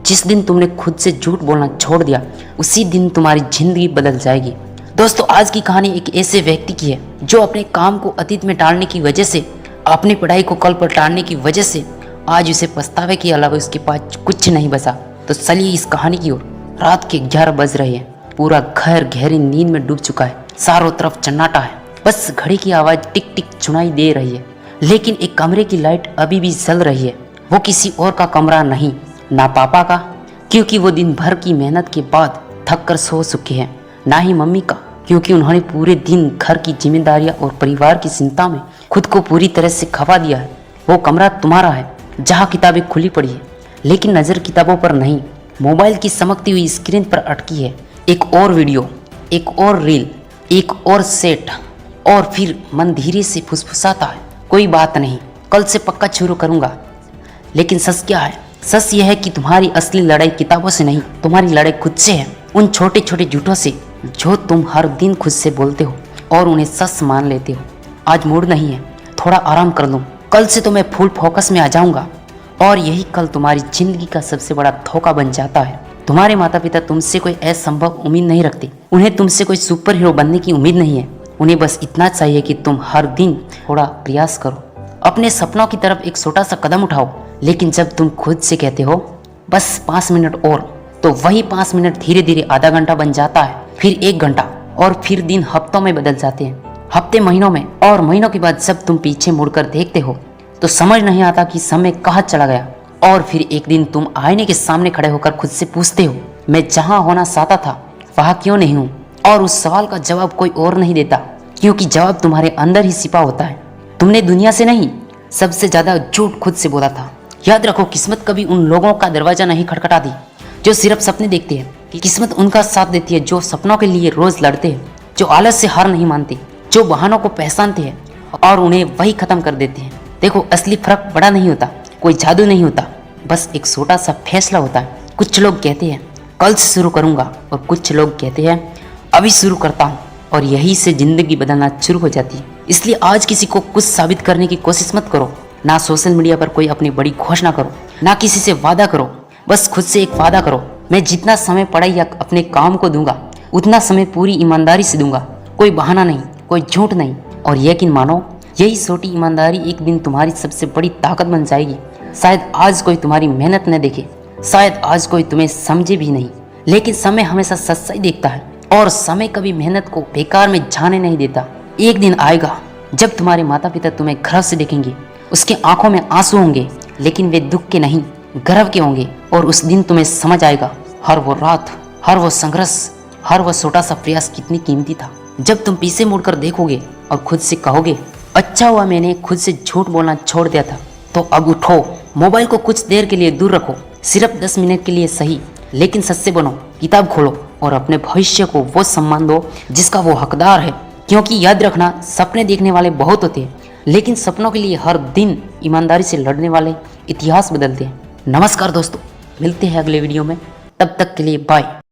जिस दिन तुमने खुद से झूठ बोलना छोड़ दिया उसी दिन तुम्हारी जिंदगी बदल जाएगी। दोस्तों, आज की कहानी एक ऐसे व्यक्ति की है जो अपने काम को अतीत में टालने की वजह से, अपनी पढ़ाई को कल पर टालने की वजह से आज उसे पछतावे के अलावा उसके पास कुछ नहीं बचा। तो चलिए इस कहानी की ओर। रात के 11 बज रहे हैं। पूरा घर गहरी नींद में डूब चुका है। चारों तरफ सन्नाटा है। बस घड़ी की आवाज टिक टिक सुनाई दे रही है, लेकिन एक कमरे की लाइट अभी भी जल रही है। वो किसी और का कमरा नहीं, ना पापा का, क्योंकि वो दिन भर की मेहनत के बाद थक कर सो चुके हैं, ना ही मम्मी का, क्योंकि उन्होंने पूरे दिन घर की जिम्मेदारियां और परिवार की चिंता में खुद को पूरी तरह से खपा दिया है। वो कमरा तुम्हारा है जहाँ किताबें खुली पड़ी है, लेकिन नज़र किताबों पर नहीं, मोबाइल की चमकती हुई स्क्रीन पर अटकी है। एक और वीडियो, एक और रील, एक और सेट, और फिर मन धीरे से फुसफुसाता है, कोई बात नहीं, कल से पक्का शुरू करूँगा। लेकिन सच क्या है? सच यह है कि तुम्हारी असली लड़ाई किताबों से नहीं, तुम्हारी लड़ाई खुद से है। उन छोटे छोटे झूठों से जो तुम हर दिन खुद से बोलते हो और उन्हें सच मान लेते हो। आज मूड नहीं है, थोड़ा आराम कर लूँ, कल से तो मैं फुल फोकस में आ जाऊँगा। और यही कल तुम्हारी जिंदगी का सबसे बड़ा धोखा बन जाता है। तुम्हारे माता पिता तुमसे कोई असंभव उम्मीद नहीं रखते। उन्हें तुमसे कोई सुपर हीरो बनने की उम्मीद नहीं है। उन्हें बस इतना चाहिए कि तुम हर दिन थोड़ा प्रयास करो, अपने सपनों की तरफ एक छोटा सा कदम उठाओ। लेकिन जब तुम खुद से कहते हो बस 5 मिनट और, तो वही 5 मिनट धीरे धीरे आधा घंटा बन जाता है, फिर 1 घंटा, और फिर दिन हफ्तों में बदल जाते हैं, हफ्ते महीनों में, और महीनों के बाद जब तुम पीछे मुड़कर देखते हो तो समझ नहीं आता कि समय कहाँ चला गया। और फिर एक दिन तुम आईने के सामने खड़े होकर खुद से पूछते हो, मैं जहाँ होना चाहता था वहाँ क्यों नहीं हूँ? और उस सवाल का जवाब कोई और नहीं देता, क्योंकि जवाब तुम्हारे अंदर ही छिपा होता है। तुमने दुनिया से नहीं, सबसे ज्यादा झूठ खुद से बोला था। याद रखो, किस्मत कभी उन लोगों का दरवाजा नहीं खटखटाती जो सिर्फ सपने देखते हैं। किस्मत उनका साथ देती है जो सपनों के लिए रोज लड़ते हैं, जो आलस से हार नहीं मानते, जो बहानों को पहचानते हैं और उन्हें वही खत्म कर देते हैं। देखो, असली फर्क बड़ा नहीं होता, कोई जादू नहीं होता, बस एक छोटा सा फैसला होता है। कुछ लोग कहते हैं कल से शुरू करूंगा, और कुछ लोग कहते हैं अभी शुरू करता हूँ, और यही से जिंदगी बदलना शुरू हो जाती है। इसलिए आज किसी को कुछ साबित करने की कोशिश मत करो, ना सोशल मीडिया पर कोई अपनी बड़ी घोषणा करो, ना किसी से वादा करो। बस खुद से एक वादा करो, मैं जितना समय पढ़ाई या अपने काम को दूंगा उतना समय पूरी ईमानदारी से दूंगा। कोई बहाना नहीं, कोई झूठ नहीं। और यकीन मानो, यही छोटी ईमानदारी एक दिन तुम्हारी सबसे बड़ी ताकत बन जाएगी। शायद आज कोई तुम्हारी मेहनत न देखे, शायद आज कोई तुम्हें समझे भी नहीं, लेकिन समय हमेशा सच्चाई देखता है, और समय कभी मेहनत को बेकार में जाने नहीं देता। एक दिन आएगा जब तुम्हारे माता पिता तुम्हें गर्व से देखेंगे, उसके आंखों में आंसू होंगे, लेकिन वे दुख के नहीं, गर्व के होंगे। और उस दिन तुम्हें समझ आएगा हर वो रात, हर वो संघर्ष, हर वो छोटा सा प्रयास कितनी कीमती था। जब तुम पीछे मुड़कर देखोगे और खुद से कहोगे, अच्छा हुआ मैंने खुद से झूठ बोलना छोड़ दिया था। तो अब उठो, मोबाइल को कुछ देर के लिए दूर रखो, सिर्फ 10 मिनट के लिए सही, लेकिन सच से बनो। किताब खोलो और अपने भविष्य को वो सम्मान दो जिसका वो हकदार है। क्योंकि याद रखना, सपने देखने वाले बहुत होते हैं, लेकिन सपनों के लिए हर दिन ईमानदारी से लड़ने वाले इतिहास बदलते हैं। नमस्कार दोस्तों, मिलते हैं अगले वीडियो में, तब तक के लिए बाय।